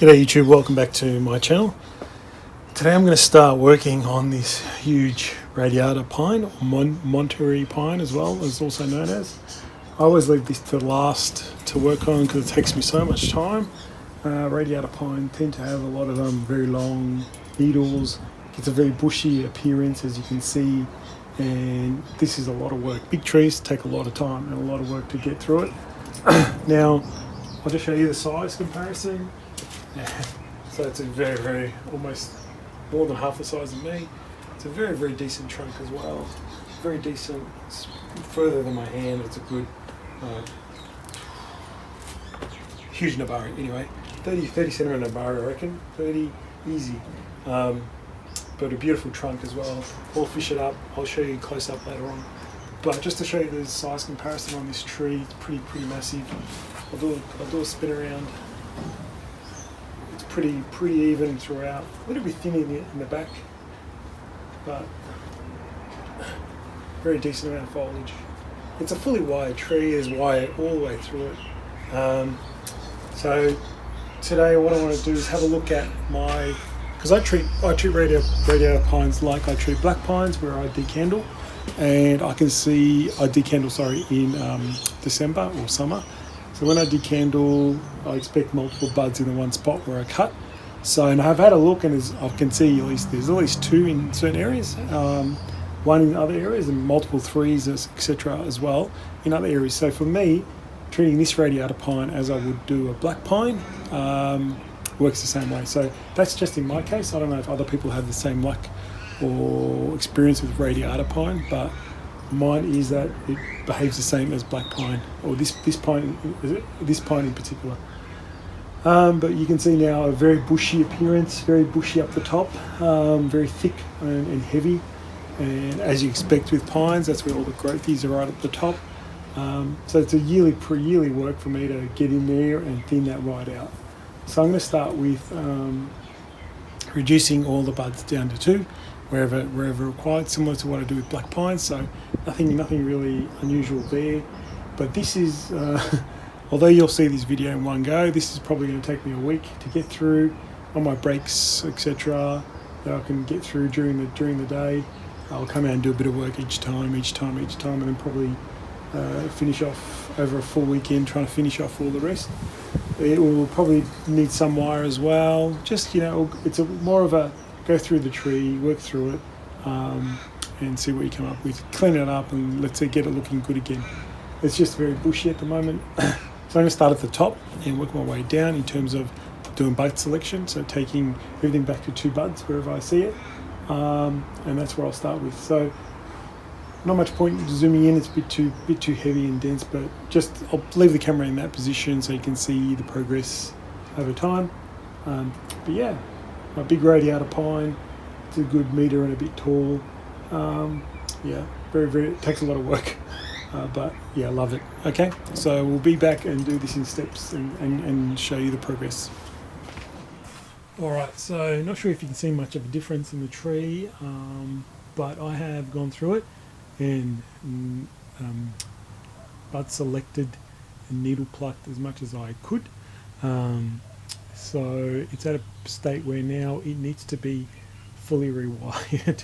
G'day YouTube, welcome back to my channel. Today I'm going to start working on this huge Radiata pine, or Monterey Pine as well, as also known as. I always leave this to last to work on because it takes me so much time. Radiata pine tend to have a lot of very long needles. It's a very bushy appearance, as you can see, and this is a lot of work. Big trees take a lot of time and a lot of work to get through it. Now, I'll just show you the size comparison. So it's a very, almost more than half the size of me. It's a very decent trunk as well. Very decent. It's further than my hand. It's a good, huge Nabari. Anyway, 30 centimeter Nabari, I reckon. 30, easy. But a beautiful trunk as well. We'll fish it up. I'll show you close up later on. But just to show you the size comparison on this tree, it's pretty massive. I'll do a spin around. It's pretty even throughout. A little bit thin in the back, but very decent amount of foliage. It's a fully wired tree. There's wire all the way through it. So today what I want to do is have a look at my, because I treat radiata pines like I treat black pines, where I decandle, and I can see I decandle in December or summer. So when I decandle, I expect multiple buds in the one spot where I cut. So, and I've had a look, and I can see there's at least two in certain areas, one in other areas, and multiple threes, etc. as well in other areas. So for me, treating this radiata pine as I would do a black pine works the same way. So that's just in my case. I don't know if other people have the same luck or experience with radiata pine, but mine is that it behaves the same as black pine, or this pine in particular. But you can see now a very bushy appearance, very bushy up the top, very thick and heavy, and as you expect with pines, that's where all the growthies are right at the top. So it's a yearly work for me to get in there and thin that right out. So I'm going to start with reducing all the buds down to 2 wherever required, similar to what I do with black pines. So nothing really unusual there. But this is, although you'll see this video in one go, this is probably going to take me a week to get through on my breaks, etc. That I can get through during the day. I'll come out and do a bit of work each time, and then probably finish off over a full weekend, trying to finish off all the rest. It will probably need some wire as well. Just, it's more of a go through the tree, work through it, and see what you come up with. Clean it up and let's say get it looking good again. It's just very bushy at the moment. So I'm going to start at the top and work my way down in terms of doing bud selection. So taking everything back to 2 buds wherever I see it. And that's where I'll start with. So not much point zooming in, it's a bit too heavy and dense, but just I'll leave the camera in that position so you can see the progress over time. But yeah, my big radiata pine, it's a good metre and a bit tall. Yeah, very, it takes a lot of work, but yeah, I love it. Okay, so we'll be back and do this in steps and show you the progress. Alright, so not sure if you can see much of a difference in the tree, but I have gone through it and bud selected and needle plucked as much as I could. So it's at a state where now it needs to be fully rewired.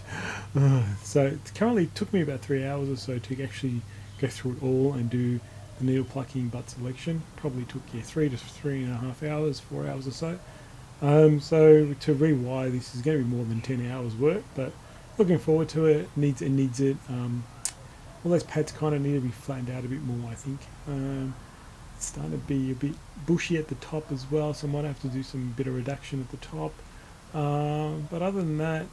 So it currently took me about 3 hours or so to actually go through it all and do the needle plucking bud selection. Probably took 3 to 3.5 hours, 4 hours or so. So to rewire this is going to be more than 10 hours work, but looking forward to it. Needs it. All those pads kind of need to be flattened out a bit more, I think. It's starting to be a bit bushy at the top as well, so I might have to do some bit of reduction at the top. But other than that,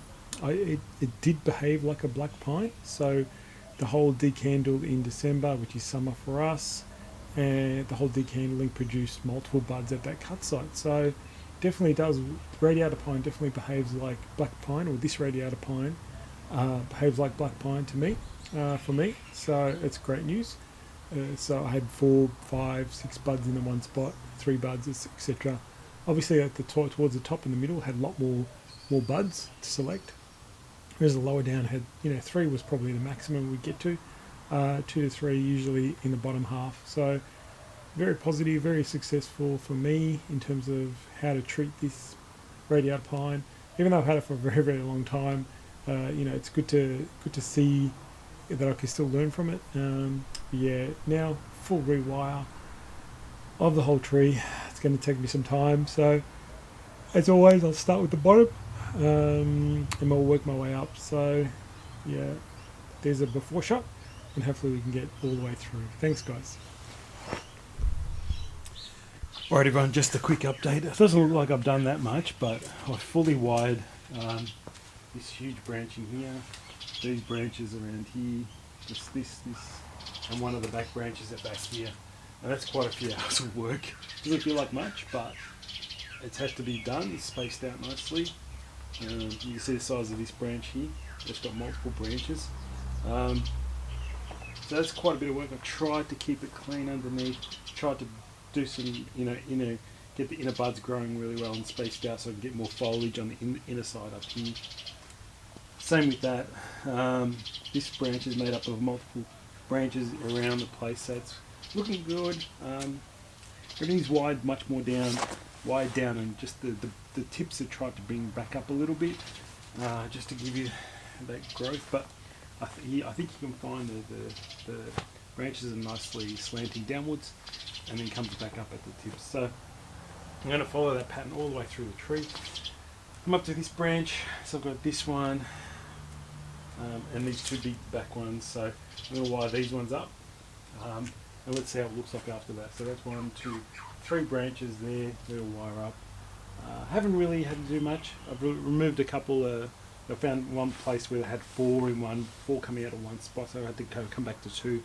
it did behave like a black pine. So the whole decandled in December, which is summer for us, and the whole decandling produced multiple buds at that cut site. So definitely does, radiata pine definitely behaves like black pine, or this radiata pine behaves like black pine to me, for me. So it's great news. So I had 4, 5, 6 buds in the one spot, 3 buds, etc. Obviously at the towards the top and the middle had a lot more buds to select, whereas the lower down had 3 was probably the maximum we'd get to, 2 to 3 usually in the bottom half. So very positive, very successful for me in terms of how to treat this Radiata pine. Even though I've had it for a very, very long time, it's good to see that I can still learn from it. Yeah, now full rewire of the whole tree. It's going to take me some time, so as always I'll start with the bottom, and I'll work my way up. So yeah, there's a before shot, and hopefully we can get all the way through. Thanks guys. Alright everyone, just a quick update. It doesn't look like I've done that much, but I've fully wired this huge branch in here, these branches around here, this, and one of the back branches at back here. And that's quite a few hours of work. Doesn't feel like much, but it's had to be done. It's spaced out nicely. You can see the size of this branch here. It's got multiple branches. So that's quite a bit of work. I tried to keep it clean underneath. Tried to do some, get the inner buds growing really well and spaced out so I can get more foliage on the inner side up here. Same with that. This branch is made up of multiple branches around the place, so it's looking good. Everything's wired much more wide down, and just the tips are tried to bring back up a little bit, just to give you that growth. But I think you can find the branches are nicely slanting downwards, and then comes back up at the tips. So I'm going to follow that pattern all the way through the tree. I'm up to this branch, so I've got this one, and these two big back ones. So I'm going to wire these ones up. And let's see how it looks like after that. So that's 1, 2, 3 branches there. We'll wire up. Haven't really had to do much. I've removed a couple. I found one place where they had 4 in one, 4 coming out of one spot, so I had to come back to 2.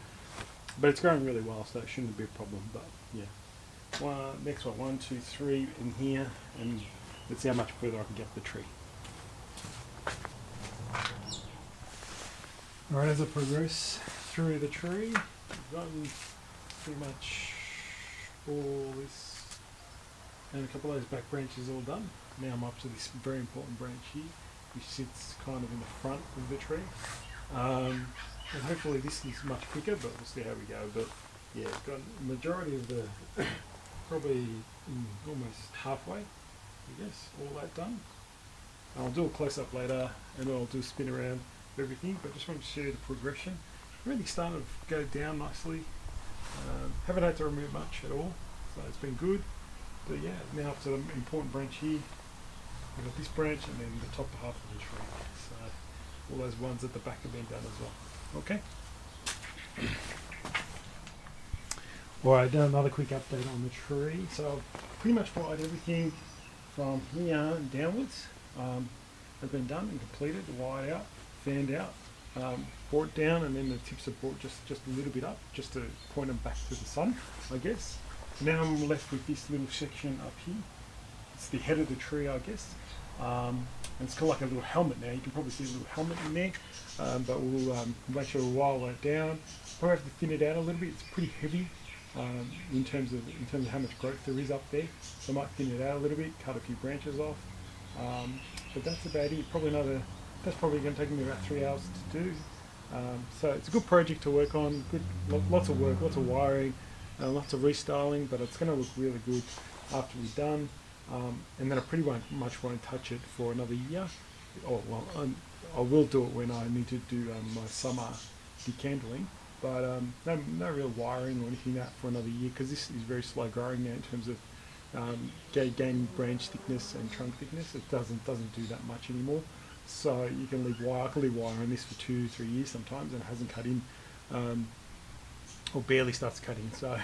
But it's growing really well, so it shouldn't be a problem. But yeah, next one, 1, 2, 3 in here, and let's see how much further I can get the tree. All right, as I progress through the tree, I've gotten pretty much all this and a couple of those back branches all done. Now I'm up to this very important branch here, which sits kind of in the front of the tree. And hopefully this is much quicker, but we'll see how we go. But yeah, it's got a majority of the, probably almost halfway, I guess, all that done. I'll do a close-up later, and I'll do a spin around everything, but just wanted to show you the progression. Really starting to go down nicely. Haven't had to remove much at all, so it's been good. But yeah, now up to the important branch here. We've got this branch and then the top half of the tree. So all those ones at the back have been done as well. Okay. Alright, done another quick update on the tree. So I've pretty much wired everything from here downwards. Has been done and completed, wired out, fanned out. Brought down, and then the tips are brought just a little bit up, just to point them back to the sun, I guess. And now I'm left with this little section up here. It's the head of the tree, I guess. And it's kind of like a little helmet now. You can probably see a little helmet in there. But we'll make sure we'll wire that down. Probably have to thin it out a little bit. It's pretty heavy in terms of how much growth there is up there. So I might thin it out a little bit, cut a few branches off. But that's about it. That's probably going to take me about 3 hours to do. So it's a good project to work on. Lots of work, lots of wiring, lots of restyling, but it's going to look really good after we're done. And then I pretty much won't touch it for another year. Oh well, I will do it when I need to do my summer decandling, but no real wiring or anything like that for another year, because this is very slow growing now in terms of gaining branch thickness and trunk thickness. It doesn't do that much anymore. So you can leave wire. I can leave wire on this for 2-3 years sometimes, and it hasn't cut in, or barely starts cutting. So,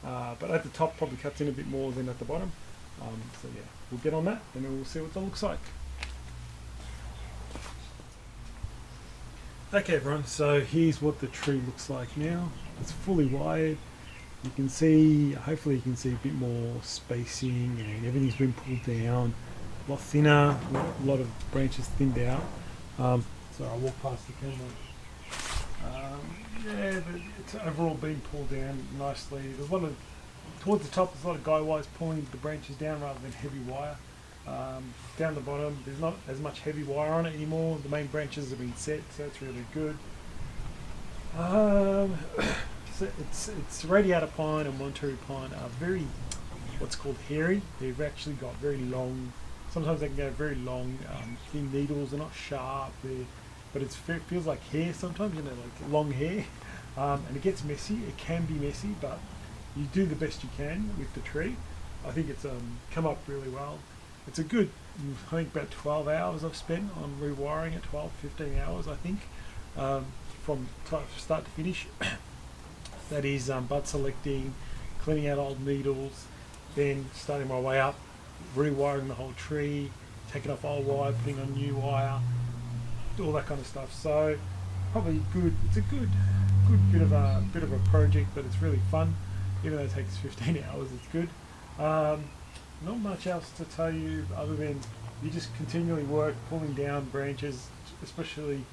but at the top probably cuts in a bit more than at the bottom. So yeah, we'll get on that, and then we'll see what that looks like. Okay, everyone. So here's what the tree looks like now. It's fully wired. You can see, hopefully, you can see a bit more spacing, and everything's been pulled down. A lot thinner, a lot of branches thinned out. So I'll walk past the camera. Yeah, it's overall been pulled down nicely. There's a lot of, towards the top, there's a lot of guy wires pulling the branches down rather than heavy wire. Down the bottom, there's not as much heavy wire on it anymore. The main branches have been set, so that's really good. it's Radiata pine and Monterey pine are very what's called hairy. They've actually got very long. Sometimes they can go very long, thin needles. They're not sharp. But it feels like hair sometimes. You know, like long hair, and it gets messy. It can be messy, but you do the best you can with the tree. I think it's come up really well. It's a good, I think about 12 hours I've spent on rewiring it, 12, 15 hours I think, from start to finish. That is bud selecting, cleaning out old needles, then starting my way up, rewiring the whole tree, taking off old wire, putting on new wire, all that kind of stuff. So probably good. It's a good bit of a project, but it's really fun. Even though it takes 15 hours, it's good. Not much else to tell you other than you just continually work pulling down branches, especially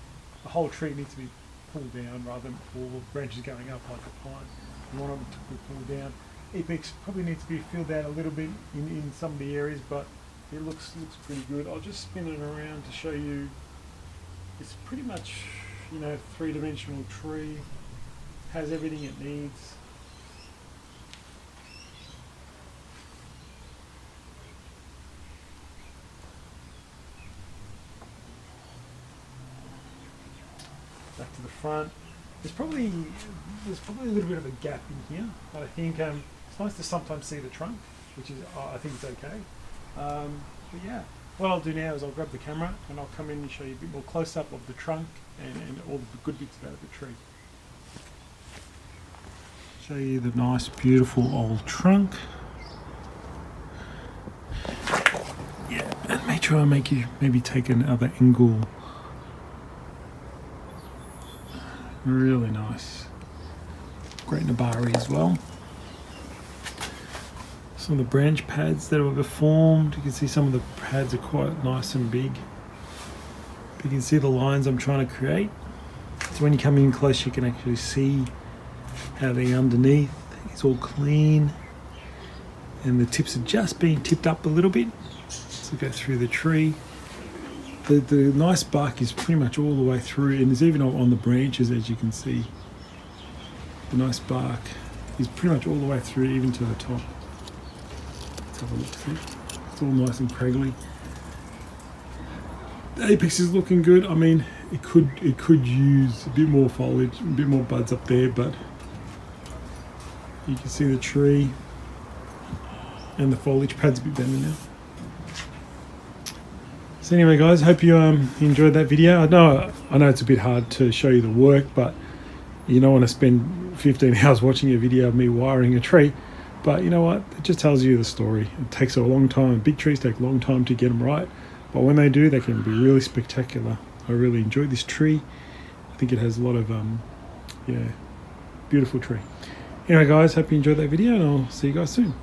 the whole tree needs to be pulled down rather than all the branches going up like a pine. You want them to be pulled down. Apex probably needs to be filled out a little bit in some of the areas, but it looks pretty good. I'll just spin it around to show you. It's pretty much, you know, three-dimensional tree, has everything it needs. Back to the front. There's probably a little bit of a gap in here, but I think it's nice to sometimes see the trunk, which is I think it's okay. But yeah, what I'll do now is I'll grab the camera and I'll come in and show you a bit more close up of the trunk and all the good bits about the tree. Show you the nice, beautiful old trunk. Yeah, and make sure I make you maybe take another angle. Really nice. Great Nabari as well. Some of the branch pads that were formed. You can see some of the pads are quite nice and big. But you can see the lines I'm trying to create. So when you come in close, you can actually see how the underneath is all clean. And the tips are just being tipped up a little bit. So go through the tree. The nice bark is pretty much all the way through, and it's even on the branches, as you can see. The nice bark is pretty much all the way through, even to the top. Let's have a look, see? It's all nice and craggly. The apex is looking good. I mean, it could use a bit more foliage, a bit more buds up there, but you can see the tree and the foliage pad's a bit better now. So anyway guys, hope you enjoyed that video. I know it's a bit hard to show you the work, but you don't want to spend 15 hours watching a video of me wiring a tree. But you know what, it just tells you the story. It takes a long time. Big trees take a long time to get them right, but when they do, they can be really spectacular. I really enjoyed this tree. I think it has a lot of yeah, beautiful tree. Anyway guys, hope you enjoyed that video, and I'll see you guys soon.